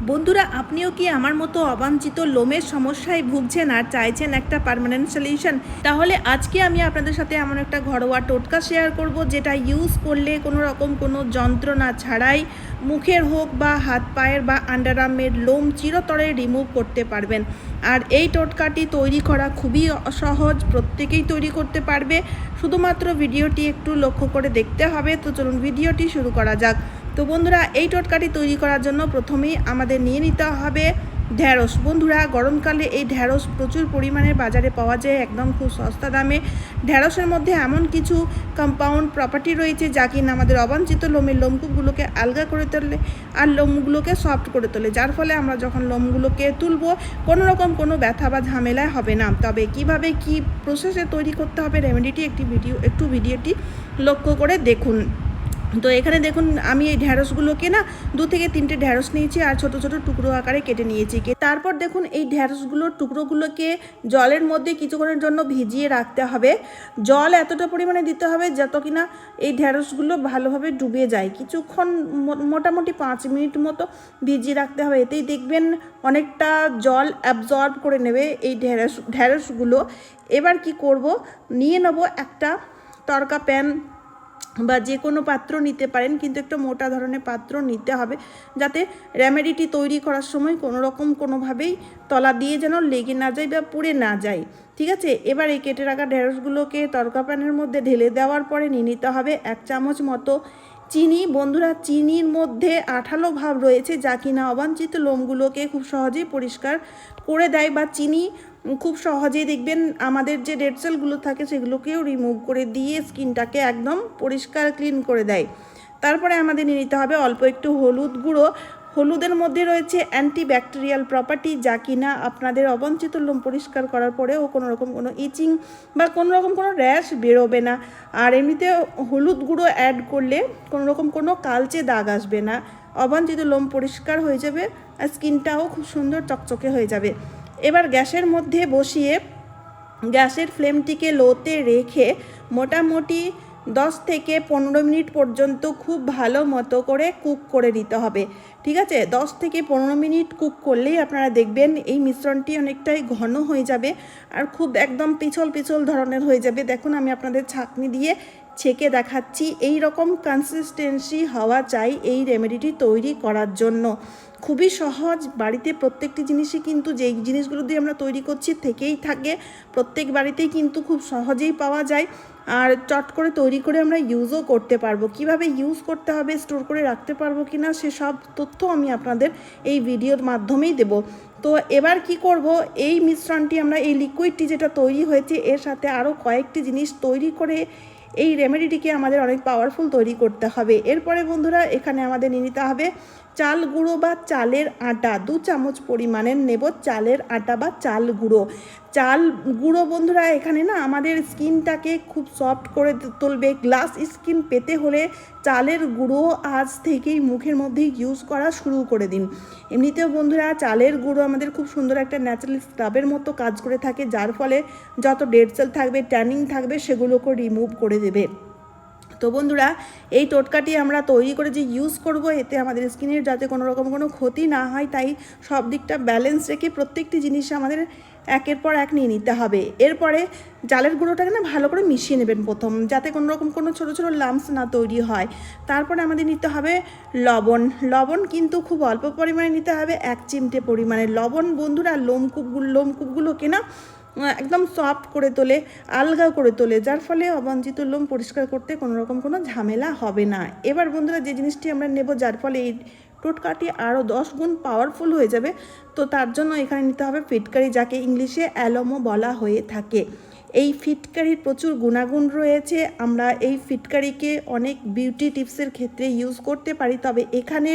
বন্ধুরা, আপনিও কি আমার মতো অবাঞ্ছিত লোমের সমস্যায় ভুগছেন আর চাইছেন একটা পার্মানেন্ট সলিউশন? তাহলে আজকে আমি আপনাদের সাথে এমন একটা ঘরোয়া টোটকা শেয়ার করব, যেটা ইউজ করলে কোনো রকম কোনো যন্ত্রণা ছাড়াই মুখের হোক বা হাত পায়ের বা আন্ডারআর্মের লোম চিরতরে রিমুভ করতে পারবেন। আর এই টোটকাটি তৈরি করা খুবই সহজ, প্রত্যেকেই তৈরি করতে পারবে। শুধুমাত্র ভিডিওটি একটু লক্ষ্য করে দেখতে হবে। তো চলুন ভিডিওটি শুরু করা যাক। তো বন্ধুরা, এই টোটকাটি তৈরি করার জন্য প্রথমেই আমাদের নিয়ে নিতে হবে ঢ্যাঁড়স। বন্ধুরা, গরমকালে এই ঢ্যাঁড়স প্রচুর পরিমাণে বাজারে পাওয়া যায় একদম খুব সস্তা দামে। ঢ্যাঁড়সের মধ্যে এমন কিছু কম্পাউন্ড প্রপার্টি রয়েছে যা কিনা আমাদের অবাঞ্ছিত লোমের লোমকূপগুলোকে আলগা করে তোলে আর লোমগুলোকে সফট করে তোলে, যার ফলে আমরা যখন লোমগুলোকে তুলবো কোনো রকম কোনো ব্যথা বা ঝামেলা হবে না। তবে কিভাবে কি প্রসেসে তৈরি করতে হবে রেমেডিটি একটু ভিডিওটি লক্ষ্য করে দেখুন। তো এখানে দেখুন, আমি এই ঢ্যাঁড়সগুলোকে না 2 থেকে 3টে ঢ্যাঁড়স নিয়েছি আর ছোট ছোট টুকরো আকারে কেটে নিয়েছি। তারপর দেখুন, এই ঢ্যাঁড়সগুলোর টুকরোগুলোকে জলের মধ্যে কিছুক্ষণের জন্য ভিজিয়ে রাখতে হবে। জল এতটা পরিমাণে দিতে হবে যত কিনা এই ঢ্যাঁড়সগুলো ভালোভাবে ডুবে যায়। কিছুক্ষণ মোটামুটি 5 মিনিট মতো ভিজিয়ে রাখতে হবে। এতেই দেখবেন অনেকটা জল অ্যাবজর্ব করে নেবে এই ঢ্যাঁড়সগুলো। এবার কি করব, নিয়ে নেব একটা তড়কা প্যান বা যে কোনো পাত্র নিতে পারেন, কিন্তু একটা মোটা ধরনের পাত্র নিতে হবে, যাতে রেমেডিটি তৈরি করার সময় কোনো রকম কোনোভাবেই তলা দিয়ে যেন লেগে না যায় বা পুড়ে না যায়। ঠিক আছে, এবার এই কেটে রাখা ঢেঁড়সগুলোকে তড়কা প্যানের মধ্যে ঢেলে দেওয়ার পরে নিয়ে নিতে হবে 1 চামচ মতো চিনি। বন্ধুরা, চিনির মধ্যে আঠালো ভাব রয়েছে যা কিনা অবাঞ্ছিত লোমগুলোকে খুব সহজেই পরিষ্কার করে দেয়, বা চিনি খুব সহজেই দেখবেন আমাদের যে ডেড সেলগুলো থাকে সেগুলোকেও রিমুভ করে দিয়ে স্কিনটাকে একদম পরিষ্কার ক্লিন করে দেয়। তারপরে আমাদের নিয়ে নিতে হবে অল্প একটু হলুদ গুঁড়ো। হলুদের মধ্যে রয়েছে অ্যান্টিব্যাকটেরিয়াল প্রপার্টি যা কিনা আপনাদের অবাঞ্ছিত লোম পরিষ্কার করার পরেও কোনো রকম কোনো ইচিং বা কোনো রকম কোনো র্যাশ বেরোবে না। আর এমনিতে হলুদ গুঁড়ো অ্যাড করলে কোনো রকম কোনো কালচে দাগ আসবে না, অবাঞ্ছিত লোম পরিষ্কার হয়ে যাবে আর স্কিনটাও খুব সুন্দর চকচকে হয়ে যাবে। এবার গ্যাসের মধ্যে বসিয়ে গ্যাসের ফ্লেমটিকে লোতে রেখে মোটামুটি 10 থেকে 15 মিনিট পর্যন্ত খুব ভালো মতো করে কুক করে নিতে হবে। ঠিক আছে, 10 থেকে 15 মিনিট কুক করলেই আপনারা দেখবেন এই মিশ্রণটি অনেকটাই ঘন হয়ে যাবে আর খুব একদম পিছল পিছল ধরনের হয়ে যাবে। দেখুন, আমি আপনাদের ছাঁকনি দিয়ে ছেঁকে দেখাচ্ছি। এই রকম কনসিস্টেন্সি হওয়া চাই এই রেমেডিটি তৈরি করার জন্য। খুবই সহজ, বাড়িতে প্রত্যেকটি জিনিসই কিন্তু যেই জিনিসগুলো দিয়ে আমরা তৈরি করছি থেকেই থাকে, প্রত্যেক বাড়িতেই কিন্তু খুব সহজেই পাওয়া যায় আর চট করে তৈরি করে আমরা ইউজও করতে পারবো। কিভাবে ইউজ করতে হবে, স্টোর করে রাখতে পারবো কিনা সেসব তথ্য আমি আপনাদের এই ভিডিওর মাধ্যমেই দেব। তো এবার কি করব, এই মিশ্রণটি আমরা এই লিকুইডটি যেটা তৈরি হয়েছে এর সাথে আরও কয়েকটি জিনিস তৈরি করে এই রেমেডিটিকে আমাদের অনেক পাওয়ারফুল তৈরি করতে হবে। এরপরে বন্ধুরা, এখানে আমাদের নিয়ে নিতে হবে চাল গুঁড়ো বা চালের আটা। 2 চামচ পরিমাণের নেব চালের আটা বা চাল গুঁড়ো। চাল গুঁড়ো বন্ধুরা এখানে না আমাদের স্কিনটাকে খুব সফট করে তুলবে। গ্লাস স্কিন পেতে হলে চালের গুঁড়ো আজ থেকেই মুখের মধ্যে ইউজ করা শুরু করে দিন। এমনিতেও বন্ধুরা, চালের গুঁড়ো আমাদের খুব সুন্দর একটা ন্যাচারাল স্ক্রাবের মতো কাজ করে থাকে, যার ফলে যত ডেড সেল থাকবে, ট্যানিং থাকবে, সেগুলোকে রিমুভ করে দেবে। তো বন্ধুরা, এই টোটকাটি আমরা তৈরি করে যে ইউজ করব, এতে আমাদের স্কিনের যাতে কোনো রকম কোনো ক্ষতি না হয়, তাই সব দিকটা ব্যালেন্স রেখে প্রত্যেকটি জিনিস আমাদের একের পর এক নিয়ে নিতে হবে। এরপরে চালের গুঁড়োটাকে না ভালো করে মিশিয়ে নেবেন প্রথম, যাতে কোনো রকম কোনো ছোটো ছোটো লাম্পস না তৈরি হয়। তারপরে আমাদের নিতে হবে লবণ। লবণ কিন্তু খুব অল্প পরিমাণে নিতে হবে, 1 চিমটে পরিমাণে লবণ। বন্ধুরা, লোমকূপগুলোকে না একদম সফট করে তোলে, আলগা করে তোলে, যার ফলে অবাঞ্ছিত লোম পরিষ্কার করতে কোনো রকম কোনো ঝামেলা হবে না। এবার বন্ধুরা, যে জিনিসটি আমরা নেব যার ফলে এই টোটকাটি আরও 10 গুণ পাওয়ারফুল হয়ে যাবে, তো তার জন্য এখানে নিতে হবে ফিটকারি, যাকে ইংলিশে অ্যালোমো বলা হয়ে থাকে। এই ফিটকারির প্রচুর গুণাগুণ রয়েছে। আমরা এই ফিটকারিকে অনেক বিউটি টিপসের ক্ষেত্রে ইউজ করতে পারি, তবে এখানে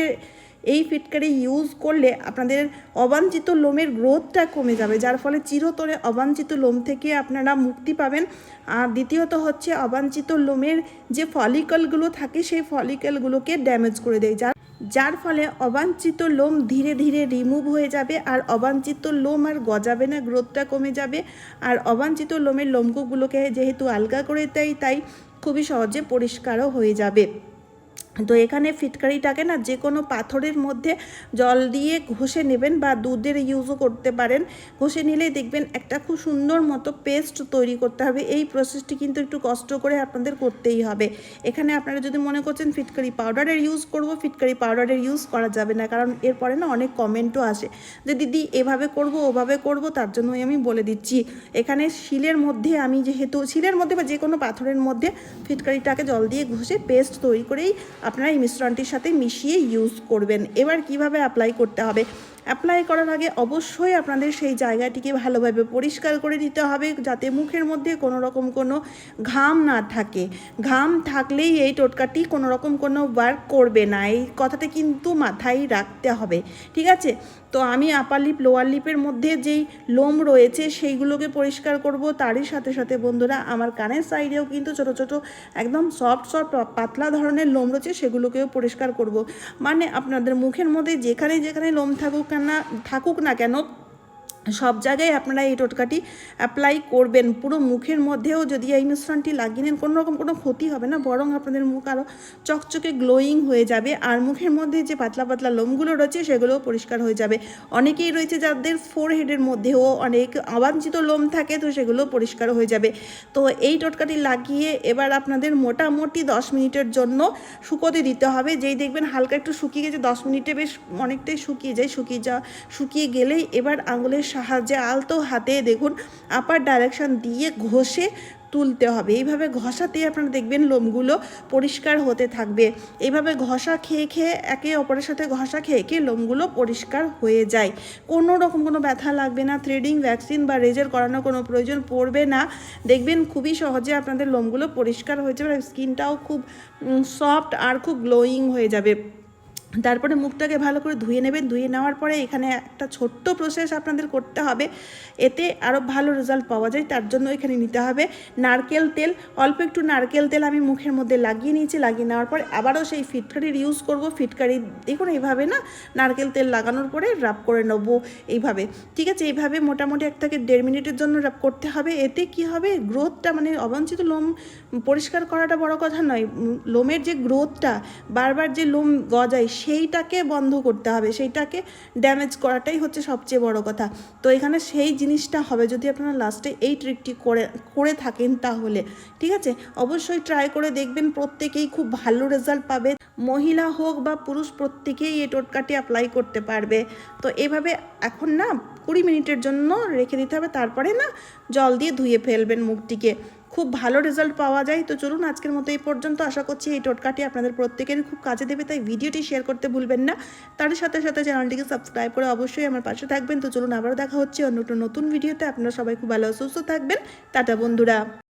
এই ফিটকারি ইউজ করলে আপনাদের অবাঞ্ছিত লোমের গ্রোথটা কমে যাবে, যার ফলে চিরতরে অবাঞ্ছিত লোম থেকে আপনারা মুক্তি পাবেন। আর দ্বিতীয়ত হচ্ছে, অবাঞ্ছিত লোমের যে ফলিকলগুলো থাকে সেই ফলিকলগুলোকে ড্যামেজ করে দেয়, যার ফলে অবাঞ্ছিত লোম ধীরে ধীরে রিমুভ হয়ে যাবে আর অবাঞ্ছিত লোম আর গজাবে না, গ্রোথটা কমে যাবে। আর অবাঞ্ছিত লোমের লোমকূপগুলোকে যেহেতু আলগা করে দেয়, তাই খুবই সহজে পরিষ্কারও হয়ে যাবে। তো এখানে ফিটকারিটাকে না যে কোনো পাথরের মধ্যে জল দিয়ে ঘষে নেবেন বা দুধের ইউজও করতে পারেন। ঘষে নিলেই দেখবেন একটা খুব সুন্দর মতো পেস্ট তৈরি করতে হবে। এই প্রসেসটি কিন্তু একটু কষ্ট করে আপনাদের করতেই হবে। এখানে আপনারা যদি মনে করছেন ফিটকারি পাউডারের ইউজ করব, ফিটকারি পাউডারের ইউজ করা যাবে না, কারণ এরপরে না অনেক কমেন্টও আসে যে দিদি এভাবে করব ওভাবে করব। তার জন্যই আমি বলে দিচ্ছি, এখানে শিলের মধ্যে আমি যেহেতু শিলের মধ্যে বা যে কোনো পাথরের মধ্যে ফিটকারিটাকে জল দিয়ে ঘষে পেস্ট তৈরি করেই আপনারা এই মিশ্রণটির সাথে মিশিয়ে ইউজ করবেন। এবার কিভাবে অ্যাপ্লাই করতে হবে? অ্যাপ্লাই করার আগে অবশ্যই আপনাদের সেই জায়গাটিকে ভালোভাবে পরিষ্কার করে নিতে হবে, যাতে মুখের মধ্যে কোনো রকম কোনো ঘাম না থাকে। ঘাম থাকলেই এই টোটকাটি কোনো রকম কোনো ওয়ার্ক করবে না, এই কথাটা কিন্তু মাথায় রাখতে হবে, ঠিক আছে? তো আমি আপার লিপ লোয়ার লিপের মধ্যে যেই লোম রয়েছে সেইগুলোকে পরিষ্কার করব। তারই সাথে সাথে বন্ধুরা আমার কানের সাইডেও কিন্তু ছোটো ছোটো একদম সফট সফট পাতলা ধরনের লোম রয়েছে, সেগুলোকেও পরিষ্কার করব। মানে আপনাদের মুখের মধ্যে যেখানে যেখানে লোম থাকুক না কেন সব জায়গায় আপনারা এই টোটকাটি অ্যাপ্লাই করবেন। পুরো মুখের মধ্যেও যদি এই মিশ্রণটি লাগিয়ে নেন কোনো রকম কোনো ক্ষতি হবে না, বরং আপনাদের মুখ আরও চকচকে গ্লোয়িং হয়ে যাবে। আর মুখের মধ্যে যে পাতলা পাতলা লোমগুলো রয়েছে সেগুলোও পরিষ্কার হয়ে যাবে। অনেকেই রয়েছে যাদের ফোরহেডের মধ্যেও অনেক অবাঞ্ছিত লোম থাকে, তো সেগুলো পরিষ্কার হয়ে যাবে। তো এই টোটকাটি লাগিয়ে এবার আপনাদের মোটামুটি 10 মিনিটের জন্য শুকোতে দিতে হবে। যেই দেখবেন হালকা একটু শুকিয়ে গেছে, 10 মিনিটে বেশ অনেকটাই শুকিয়ে যায়, শুকিয়ে গেলেই এবার আঙুলের সাহায্যে আলতো হাতে দেখুন আপার ডাইরেকশন দিয়ে ঘষে তুলতে হবে। এইভাবে ঘষাতেই আপনারা দেখবেন লোমগুলো পরিষ্কার হতে থাকবে। এইভাবে ঘষা খেয়ে খেয়ে একে অপরের সাথে ঘষা খেয়ে খেয়ে লোমগুলো পরিষ্কার হয়ে যায়। কোনো রকম কোনো ব্যথা লাগবে না, থ্রেডিং ভ্যাকসিন বা রেজার করানোর কোনো প্রয়োজন পড়বে না। দেখবেন খুবই সহজে আপনাদের লোমগুলো পরিষ্কার হয়ে যাবে, স্কিনটাও খুব সফট আর খুব গ্লোয়িং হয়ে যাবে। তারপরে মুখটাকে ভালো করে ধুয়ে নেবেন। ধুয়ে নেওয়ার পরে এখানে একটা ছোট্ট প্রসেস আপনাদের করতে হবে, এতে আরও ভালো রেজাল্ট পাওয়া যায়। তার জন্য এখানে নিতে হবে নারকেল তেল। অল্প একটু নারকেল তেল আমি মুখের মধ্যে লাগিয়ে নিয়েছি। লাগিয়ে নেওয়ার পরে আবারও সেই ফিটকারির ইউজ করব। ফিটকারি দেখুন এইভাবে না নারকেল তেল লাগানোর পরে রাব করে নেবো এইভাবে, ঠিক আছে? এইভাবে মোটামুটি 1 থেকে 1.5 মিনিটের জন্য রাব করতে হবে। এতে কি হবে, গ্রোথটা মানে অবাঞ্ছিত লোম পরিষ্কার করাটা বড় কথা নয়, লোমের যে গ্রোথটা বারবার যে লোম গজায় সেইটাকে বন্ধ করতে হবে, সেইটাকে ড্যামেজ করাটাই হচ্ছে সবচেয়ে বড় কথা। তো এখানে সেই জিনিসটা হবে যদি আপনারা লাস্টে এই ট্রিকটি করে থাকেন তাহলে, ঠিক আছে? অবশ্যই ট্রাই করে দেখবেন, প্রত্যেকেই খুব ভালো রেজাল্ট পাবে। মহিলা হোক বা পুরুষ প্রত্যেকেই এই টোটকাটি অ্যাপ্লাই করতে পারবে। তো এভাবে এখন না 20 মিনিটের জন্য রেখে দিতে হবে, তারপরে না জল দিয়ে ধুয়ে ফেলবেন মুখটিকে, খুব ভালো রেজাল্ট পাওয়া যায়। তো চলুন আজকের মতো এই পর্যন্ত। আশা করছি এই টোটকাটি আপনাদের প্রত্যেকেরই খুব কাজে দেবে, তাই ভিডিওটি শেয়ার করতে ভুলবেন না। তার সাথে সাথে চ্যানেলটিকে সাবস্ক্রাইব করে অবশ্যই আমার পাশে থাকবেন। তো চলুন আবারও দেখা হচ্ছে অন্য একটা নতুন ভিডিওতে। আপনারা সবাই খুব ভালো সুস্থ থাকবেন। টাটা বন্ধুরা।